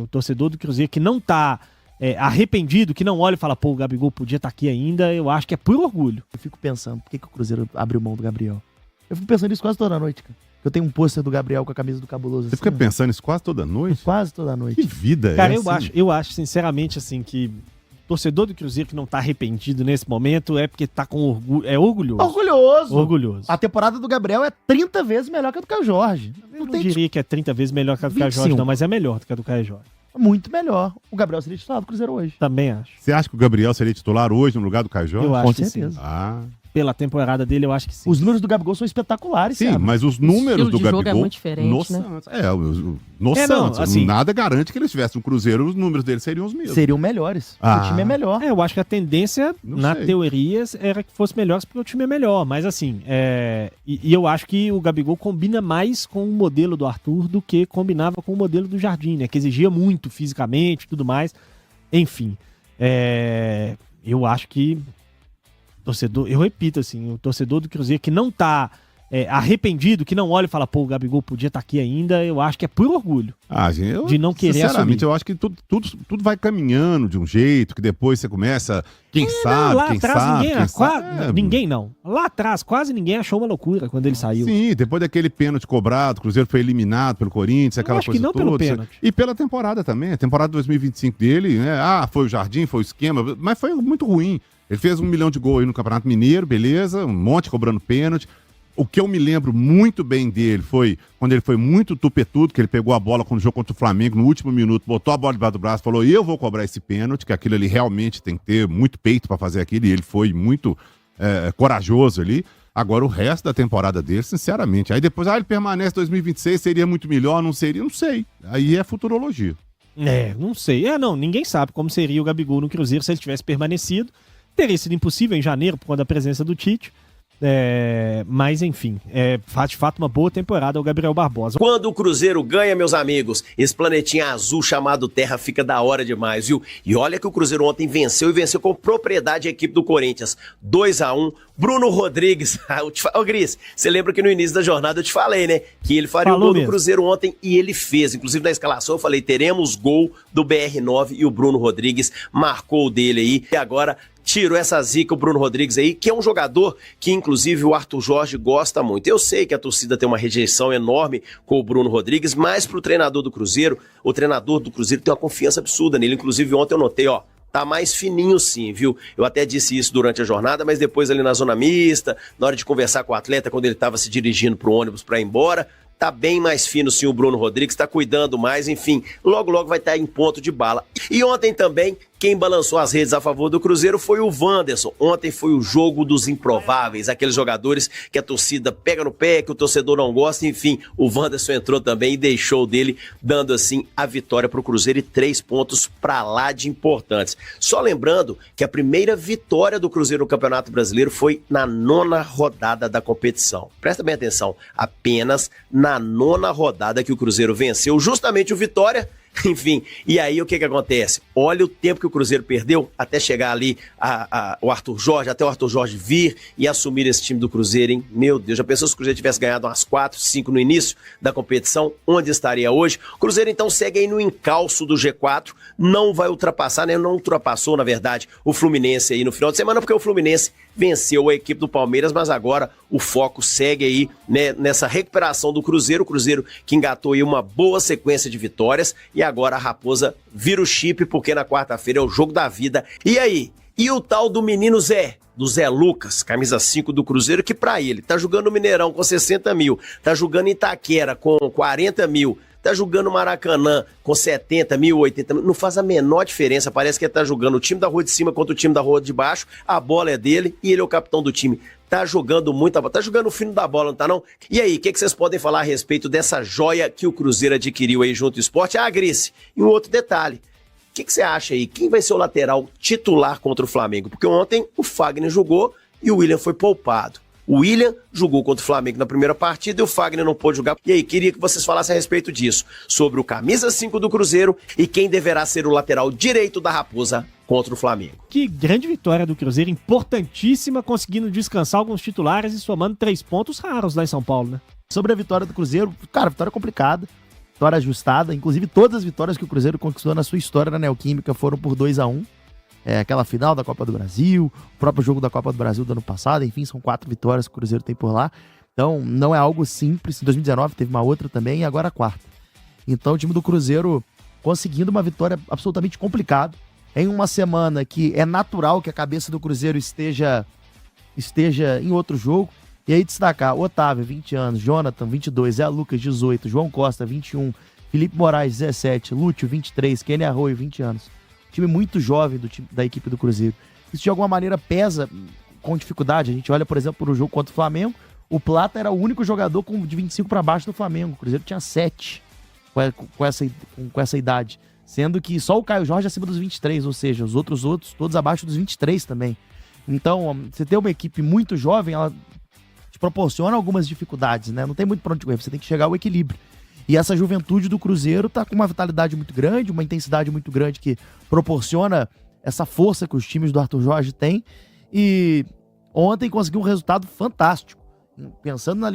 O torcedor do Cruzeiro que não tá arrependido, que não olha e fala, pô, o Gabigol podia estar aqui ainda, eu acho que é por orgulho. Eu fico pensando, por que o Cruzeiro abriu mão do Gabriel? Eu fico pensando nisso quase toda noite, cara. Eu tenho um pôster do Gabriel com a camisa do Cabuloso. Você fica pensando isso quase toda noite? Quase toda noite. Que vida é Cara, essa? eu acho sinceramente, assim, que o torcedor do Cruzeiro que não tá arrependido nesse momento é porque tá com orgulho. É orgulhoso. Orgulhoso. A temporada do Gabriel é 30 vezes melhor que a do Caio Jorge. Eu não diria que é 30 vezes melhor que a do Caio Jorge, não, mas é melhor do que a do Caio Jorge. Muito melhor. O Gabriel seria titular do Cruzeiro hoje. Também acho. Você acha que o Gabriel seria titular hoje no lugar do Caio Jorge? Eu acho Com que certeza. sim. Ah. Pela temporada dele, eu acho que sim. Os números do Gabigol são espetaculares, Sim, sabe? mas os números do de Gabigol jogo é muito diferente, no né? Santos. No Santos. assim, nada garante que ele estivesse no Cruzeiro, os números dele seriam os mesmos. Seriam melhores. Ah. O time é melhor. Eu acho que a tendência, Não na sei. teoria, era que fosse melhor porque o time é melhor. Mas assim, e eu acho que o Gabigol combina mais com o modelo do Arthur do que combinava com o modelo do Jardim, né? Que exigia muito fisicamente e tudo mais. Enfim, eu acho que torcedor, eu repito assim, o torcedor do Cruzeiro que não tá arrependido, que não olha e fala, pô, o Gabigol podia estar aqui ainda, eu acho que é por orgulho. Gente, de não querer sinceramente, assumir. eu acho que tudo vai caminhando de um jeito, que depois você começa, quem sabe. Ninguém não. Lá atrás, quase ninguém achou uma loucura quando ele saiu. Sim, depois daquele pênalti cobrado, o Cruzeiro foi eliminado pelo Corinthians, aquela acho coisa que não toda. pelo pênalti. E pela temporada também, a temporada 2025 dele, né? Foi o Jardim, foi o esquema, mas foi muito ruim. Ele fez 1 milhão de gols aí no Campeonato Mineiro, beleza, um monte cobrando pênalti. O que eu me lembro muito bem dele foi quando ele foi muito tupetudo, que ele pegou a bola quando jogou contra o Flamengo no último minuto, botou a bola debaixo do braço, falou, eu vou cobrar esse pênalti, que aquilo ali realmente tem que ter muito peito para fazer aquilo, e ele foi muito corajoso ali. Agora o resto da temporada dele, sinceramente, aí depois, ele permanece 2026, seria muito melhor, não seria, não sei. Aí é futurologia. Não sei. Ninguém sabe como seria o Gabigol no Cruzeiro se ele tivesse permanecido. Teria sido impossível em janeiro por conta da presença do Tite. Mas enfim, faz de fato uma boa temporada o Gabriel Barbosa. Quando o Cruzeiro ganha, meus amigos, esse planetinha azul chamado Terra fica da hora demais, viu? E olha que o Cruzeiro ontem venceu com propriedade a equipe do Corinthians. 2-1, Bruno Rodrigues. Ô Gris, você lembra que no início da jornada eu te falei, né? Que ele faria o gol do Cruzeiro ontem e ele fez. Inclusive na escalação eu falei, teremos gol do BR9 e o Bruno Rodrigues marcou o dele aí. E agora tirou essa zica o Bruno Rodrigues aí, que é um jogador que inclusive o Arthur Jorge gosta muito. Eu sei que a torcida tem uma rejeição enorme com o Bruno Rodrigues, mas pro treinador do Cruzeiro, o treinador do Cruzeiro tem uma confiança absurda nele. Inclusive ontem eu notei, tá mais fininho sim, viu? Eu até disse isso durante a jornada, mas depois ali na zona mista, na hora de conversar com o atleta, quando ele tava se dirigindo pro ônibus pra ir embora, tá bem mais fino sim o Bruno Rodrigues, tá cuidando mais, enfim, logo vai estar em ponto de bala. E ontem também, quem balançou as redes a favor do Cruzeiro foi o Wanderson. Ontem foi o jogo dos improváveis, aqueles jogadores que a torcida pega no pé, que o torcedor não gosta, enfim, o Wanderson entrou também e deixou dele, dando assim a vitória pro Cruzeiro e 3 pontos pra lá de importantes. Só lembrando que a primeira vitória do Cruzeiro no Campeonato Brasileiro foi na 9ª rodada da competição. Presta bem atenção, apenas na 9ª rodada que o Cruzeiro venceu justamente o Vitória. Enfim, e aí o que acontece? Olha o tempo que o Cruzeiro perdeu até chegar ali o Arthur Jorge, até o Arthur Jorge vir e assumir esse time do Cruzeiro, hein? Meu Deus, já pensou se o Cruzeiro tivesse ganhado umas 4, 5 no início da competição? Onde estaria hoje? O Cruzeiro então segue aí no encalço do G4, não vai ultrapassar, né? Não ultrapassou, na verdade, o Fluminense aí no final de semana, porque o Fluminense venceu a equipe do Palmeiras, mas agora o foco segue aí, né, nessa recuperação do Cruzeiro, o Cruzeiro que engatou aí uma boa sequência de vitórias, e agora a Raposa vira o chip, porque na quarta-feira é o jogo da vida. E aí? E o tal do menino Zé? Do Zé Lucas, camisa 5 do Cruzeiro, que pra ele tá jogando no Mineirão com 60 mil, tá jogando em Itaquera com 40 mil, tá jogando Maracanã com 70 mil, 80 mil, não faz a menor diferença, parece que ele tá jogando o time da rua de cima contra o time da rua de baixo, a bola é dele e ele é o capitão do time. Tá jogando muita bola, tá jogando o fino da bola, não tá não? E aí, o que vocês podem falar a respeito dessa joia que o Cruzeiro adquiriu aí junto ao esporte? Grice, e um outro detalhe, o que você acha aí? Quem vai ser o lateral titular contra o Flamengo? Porque ontem o Fagner jogou e o William foi poupado. O William jogou contra o Flamengo na primeira partida e o Fagner não pôde jogar. E aí, queria que vocês falassem a respeito disso, sobre o camisa 5 do Cruzeiro e quem deverá ser o lateral direito da Raposa contra o Flamengo. Que grande vitória do Cruzeiro, importantíssima, conseguindo descansar alguns titulares e somando 3 pontos raros lá em São Paulo, né? Sobre a vitória do Cruzeiro, cara, vitória complicada. vitória ajustada. Inclusive, todas as vitórias que o Cruzeiro conquistou na sua história na Neoquímica foram por 2-1. Aquela final da Copa do Brasil, o próprio jogo da Copa do Brasil do ano passado, enfim, são 4 vitórias que o Cruzeiro tem por lá. Então, não é algo simples. Em 2019 teve uma outra também e agora a 4ª. Então, o time do Cruzeiro conseguindo uma vitória absolutamente complicada em uma semana que é natural que a cabeça do Cruzeiro esteja em outro jogo. E aí destacar Otávio, 20 anos, Jonathan, 22, Zé Lucas, 18, João Costa, 21, Felipe Moraes, 17, Lúcio, 23, Kenny Arroio, 20 anos. Time muito jovem da equipe do Cruzeiro. Isso de alguma maneira pesa com dificuldade. A gente olha, por exemplo, pro jogo contra o Flamengo, o Plata era o único jogador de 25 para baixo do Flamengo. O Cruzeiro tinha 7 com essa idade. Sendo que só o Caio Jorge acima dos 23, ou seja, os outros todos abaixo dos 23 também. Então, você ter uma equipe muito jovem, ela te proporciona algumas dificuldades, né? Não tem muito pra onde correr, você tem que chegar ao equilíbrio. E essa juventude do Cruzeiro tá com uma vitalidade muito grande, uma intensidade muito grande que proporciona essa força que os times do Arthur Jorge têm. E ontem conseguiu um resultado fantástico. Pensando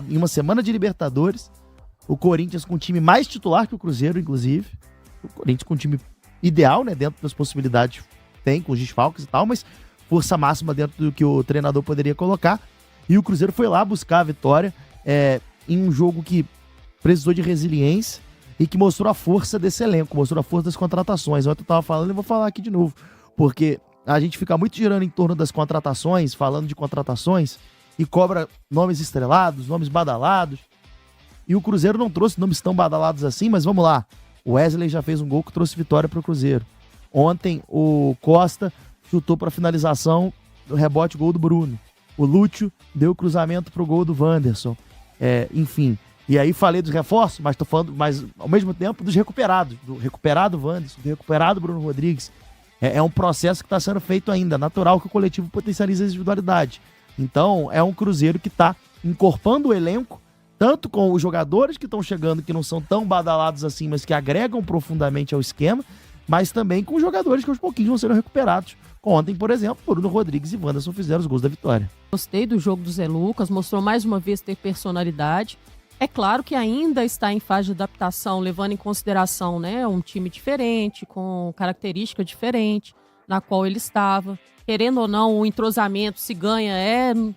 em uma semana de Libertadores, o Corinthians com um time mais titular que o Cruzeiro, inclusive. O Corinthians com um time ideal, né? Dentro das possibilidades que tem, com os desfalques e tal, mas força máxima dentro do que o treinador poderia colocar. E o Cruzeiro foi lá buscar a vitória em um jogo que precisou de resiliência e que mostrou a força desse elenco, mostrou a força das contratações. Ontem eu tava falando e vou falar aqui de novo, porque a gente fica muito girando em torno das contratações, falando de contratações, e cobra nomes estrelados, nomes badalados. E o Cruzeiro não trouxe nomes tão badalados assim, mas vamos lá. O Wesley já fez um gol que trouxe vitória para o Cruzeiro. Ontem o Costa chutou para finalização do rebote, gol do Bruno. O Lúcio deu cruzamento pro gol do Wanderson. Enfim. E aí falei dos reforços, mas tô falando ao mesmo tempo dos recuperados. Do recuperado Wanderson, do recuperado Bruno Rodrigues. É um processo que está sendo feito ainda. Natural que o coletivo potencialize a individualidade. Então, é um Cruzeiro que está encorpando o elenco, tanto com os jogadores que estão chegando, que não são tão badalados assim, mas que agregam profundamente ao esquema, mas também com os jogadores que aos pouquinhos vão sendo recuperados. Ontem, por exemplo, Bruno Rodrigues e Wanderson fizeram os gols da vitória. Gostei do jogo do Zé Lucas, mostrou mais uma vez ter personalidade. É claro que ainda está em fase de adaptação, levando em consideração, né, um time diferente, com característica diferente, na qual ele estava. Querendo ou não, o entrosamento se ganha,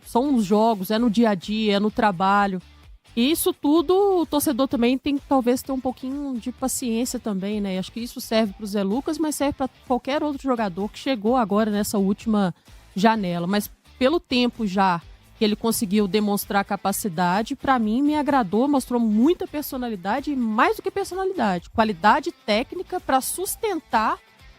são nos jogos, é no dia a dia, é no trabalho. E isso tudo, o torcedor também tem que talvez ter um pouquinho de paciência também, né? Acho que isso serve para o Zé Lucas, mas serve para qualquer outro jogador que chegou agora nessa última janela. Mas pelo tempo já que ele conseguiu demonstrar capacidade, para mim me agradou, mostrou muita personalidade e mais do que personalidade, qualidade técnica para sustentar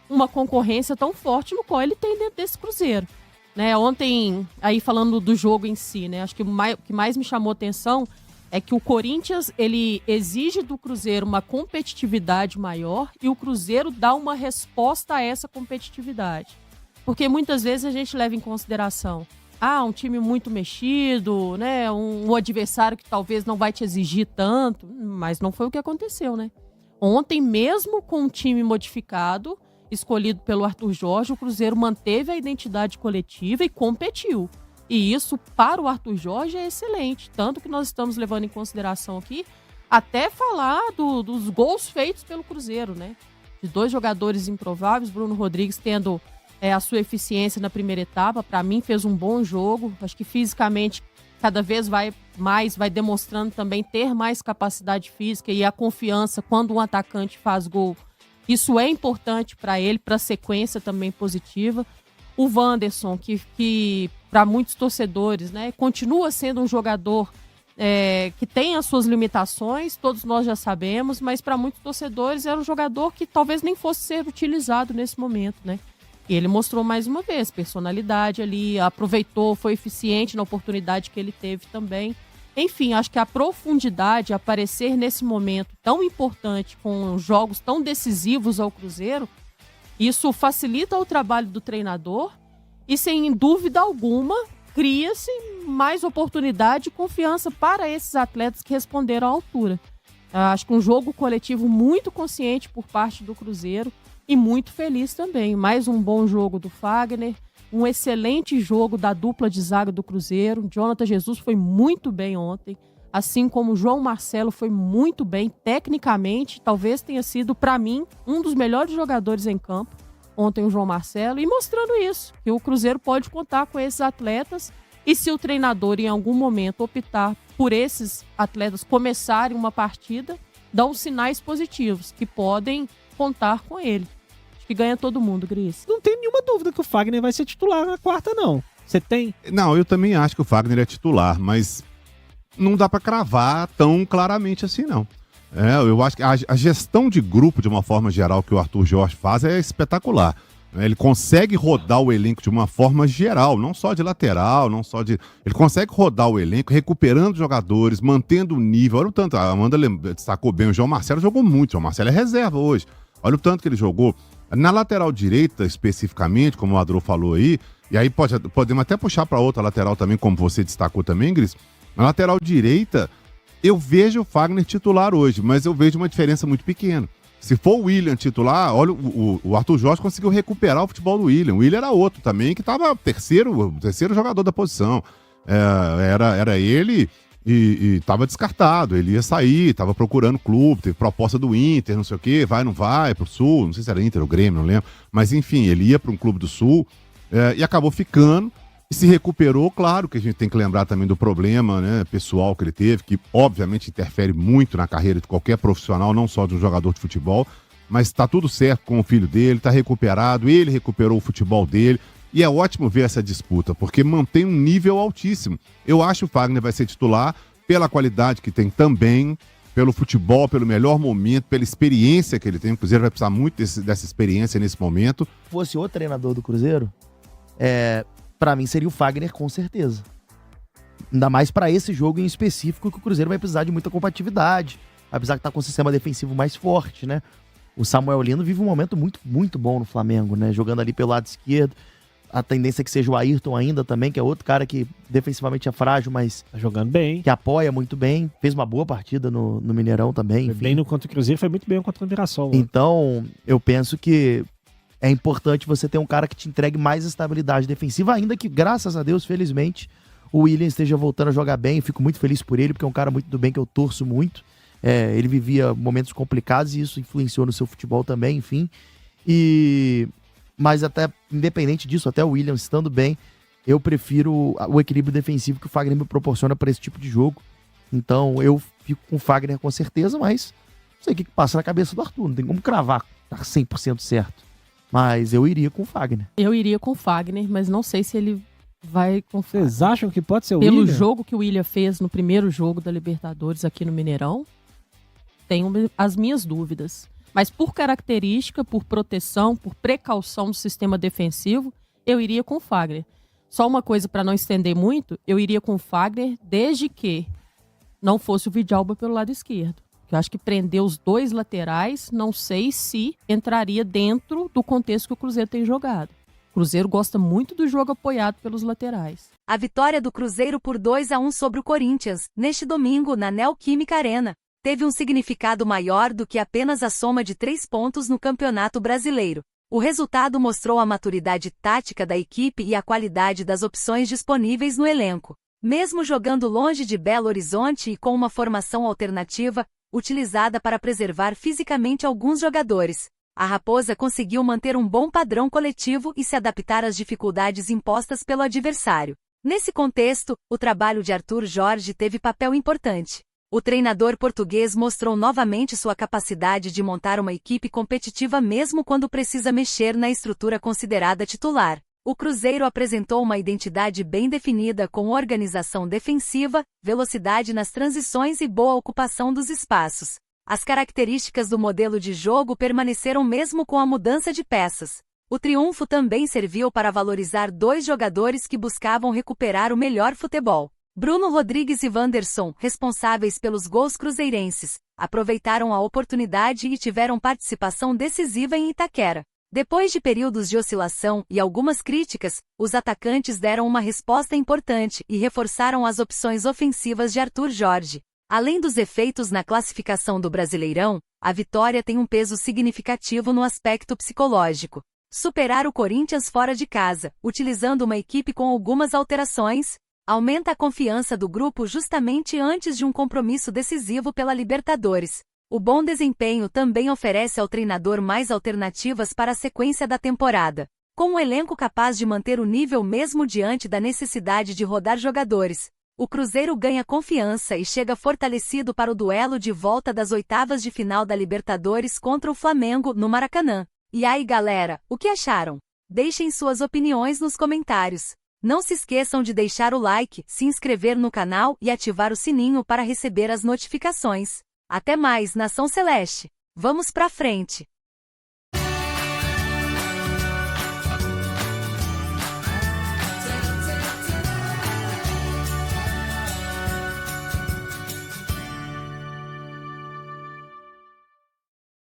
uma concorrência tão forte no qual ele tem dentro desse Cruzeiro. Né? Ontem, aí falando do jogo em si, né? Acho que o que mais me chamou atenção é que o Corinthians, ele exige do Cruzeiro uma competitividade maior e o Cruzeiro dá uma resposta a essa competitividade. Porque muitas vezes a gente leva em consideração, um time muito mexido, né? Um adversário que talvez não vai te exigir tanto, mas não foi o que aconteceu, né? Ontem, mesmo com um time modificado, escolhido pelo Arthur Jorge, o Cruzeiro manteve a identidade coletiva e competiu. E isso, para o Arthur Jorge, é excelente. Tanto que nós estamos levando em consideração aqui, até falar dos gols feitos pelo Cruzeiro, né? De 2 jogadores improváveis, Bruno Rodrigues tendo a sua eficiência na primeira etapa. Para mim, fez um bom jogo. Acho que fisicamente, cada vez vai demonstrando também ter mais capacidade física e a confiança quando um atacante faz gol. Isso é importante para ele, para a sequência também positiva. O Wanderson, que para muitos torcedores, né, continua sendo um jogador que tem as suas limitações, todos nós já sabemos, mas para muitos torcedores era um jogador que talvez nem fosse ser utilizado nesse momento, né? E ele mostrou mais uma vez personalidade ali, aproveitou, foi eficiente na oportunidade que ele teve também. Enfim, acho que a profundidade, aparecer nesse momento tão importante, com jogos tão decisivos ao Cruzeiro, isso facilita o trabalho do treinador e, sem dúvida alguma, cria-se mais oportunidade e confiança para esses atletas que responderam à altura. Acho que um jogo coletivo muito consciente por parte do Cruzeiro e muito feliz também. Mais um bom jogo do Fagner, um excelente jogo da dupla de zaga do Cruzeiro. Jonathan Jesus foi muito bem ontem. assim como o João Marcelo foi muito bem tecnicamente, talvez tenha sido, para mim, um dos melhores jogadores em campo, ontem o João Marcelo, e mostrando isso, que o Cruzeiro pode contar com esses atletas, e se o treinador em algum momento optar por esses atletas começarem uma partida, dão sinais positivos, que podem contar com ele. Acho que ganha todo mundo, Gris. Não tem nenhuma dúvida que o Fagner vai ser titular na quarta, não. Você tem? Não, eu também acho que o Fagner é titular, mas não dá pra cravar tão claramente assim, não. Eu acho que a gestão de grupo, de uma forma geral, que o Arthur Jorge faz é espetacular. Ele consegue rodar o elenco de uma forma geral, não só de lateral, não só de... Ele consegue rodar o elenco, recuperando jogadores, mantendo o nível. Olha o tanto, a Amanda destacou bem, o João Marcelo jogou muito, o João Marcelo é reserva hoje. Olha o tanto que ele jogou. Na lateral direita, especificamente, como o Adro falou aí, e aí podemos até puxar para outra lateral também, como você destacou também, Gris. Na lateral direita, eu vejo o Fagner titular hoje, mas eu vejo uma diferença muito pequena. Se for o William titular, olha, o Arthur Jorge conseguiu recuperar o futebol do William. O William era outro também, que estava terceiro jogador da posição. Era ele e estava descartado. Ele ia sair, estava procurando clube, teve proposta do Inter, não sei o quê, vai, não vai, pro Sul, não sei se era Inter ou Grêmio, não lembro. Mas enfim, ele ia para um clube do Sul e acabou ficando. E se recuperou, claro que a gente tem que lembrar também do problema, né, pessoal que ele teve, que obviamente interfere muito na carreira de qualquer profissional, não só de um jogador de futebol, mas está tudo certo com o filho dele, está recuperado, ele recuperou o futebol dele, e é ótimo ver essa disputa, porque mantém um nível altíssimo. Eu acho que o Fagner vai ser titular pela qualidade que tem também, pelo futebol, pelo melhor momento, pela experiência que ele tem. O Cruzeiro vai precisar muito dessa experiência nesse momento. Se fosse o treinador do Cruzeiro, pra mim seria o Fagner, com certeza. Ainda mais pra esse jogo em específico, que o Cruzeiro vai precisar de muita compatibilidade. Vai precisar estar com um sistema defensivo mais forte, né? O Samuel Lino vive um momento muito, muito bom no Flamengo, né? Jogando ali pelo lado esquerdo. A tendência é que seja o Ayrton ainda também, que é outro cara que defensivamente é frágil, mas tá jogando bem. Que apoia muito bem. Fez uma boa partida no Mineirão também. Foi bem no contra o Cruzeiro, foi muito bem contra o Mirassol. Então, eu penso que é importante você ter um cara que te entregue mais estabilidade defensiva, ainda que, graças a Deus, felizmente, o William esteja voltando a jogar bem. Fico muito feliz por ele, porque é um cara muito do bem que eu torço muito. Ele vivia momentos complicados e isso influenciou no seu futebol também, enfim. Mas até, independente disso, até o William estando bem, eu prefiro o equilíbrio defensivo que o Fagner me proporciona para esse tipo de jogo. Então, eu fico com o Fagner com certeza, mas não sei o que passa na cabeça do Arthur. Não tem como cravar, tá 100% certo. Mas eu iria com o Fagner. Eu iria com o Fagner, mas não sei se ele vai com o Fagner. Vocês acham que pode ser o Pelo William? jogo que o William fez no primeiro jogo da Libertadores aqui no Mineirão, tenho as minhas dúvidas. Mas por característica, por proteção, por precaução do sistema defensivo, eu iria com o Fagner. Só uma coisa para não estender muito, eu iria com o Fagner desde que não fosse o Vidalba pelo lado esquerdo. Eu acho que prender os dois laterais, não sei se entraria dentro do contexto que o Cruzeiro tem jogado. O Cruzeiro gosta muito do jogo apoiado pelos laterais. A vitória do Cruzeiro por 2-1 sobre o Corinthians, neste domingo, na Neoquímica Arena, teve um significado maior do que apenas a soma de 3 pontos no Campeonato Brasileiro. O resultado mostrou a maturidade tática da equipe e a qualidade das opções disponíveis no elenco. Mesmo jogando longe de Belo Horizonte e com uma formação alternativa, utilizada para preservar fisicamente alguns jogadores, a Raposa conseguiu manter um bom padrão coletivo e se adaptar às dificuldades impostas pelo adversário. Nesse contexto, o trabalho de Arthur Jorge teve papel importante. O treinador português mostrou novamente sua capacidade de montar uma equipe competitiva mesmo quando precisa mexer na estrutura considerada titular. O Cruzeiro apresentou uma identidade bem definida com organização defensiva, velocidade nas transições e boa ocupação dos espaços. As características do modelo de jogo permaneceram mesmo com a mudança de peças. O triunfo também serviu para valorizar 2 jogadores que buscavam recuperar o melhor futebol. Bruno Rodrigues e Wanderson, responsáveis pelos gols cruzeirenses, aproveitaram a oportunidade e tiveram participação decisiva em Itaquera. Depois de períodos de oscilação e algumas críticas, os atacantes deram uma resposta importante e reforçaram as opções ofensivas de Arthur Jorge. Além dos efeitos na classificação do Brasileirão, a vitória tem um peso significativo no aspecto psicológico. Superar o Corinthians fora de casa, utilizando uma equipe com algumas alterações, Aumenta a confiança do grupo justamente antes de um compromisso decisivo pela Libertadores. O bom desempenho também oferece ao treinador mais alternativas para a sequência da temporada. Com um elenco capaz de manter o nível mesmo diante da necessidade de rodar jogadores, o Cruzeiro ganha confiança e chega fortalecido para o duelo de volta das oitavas de final da Libertadores contra o Flamengo no Maracanã. E aí, galera, o que acharam? Deixem suas opiniões nos comentários. Não se esqueçam de deixar o like, se inscrever no canal e ativar o sininho para receber as notificações. Até mais, Nação Celeste! Vamos pra frente!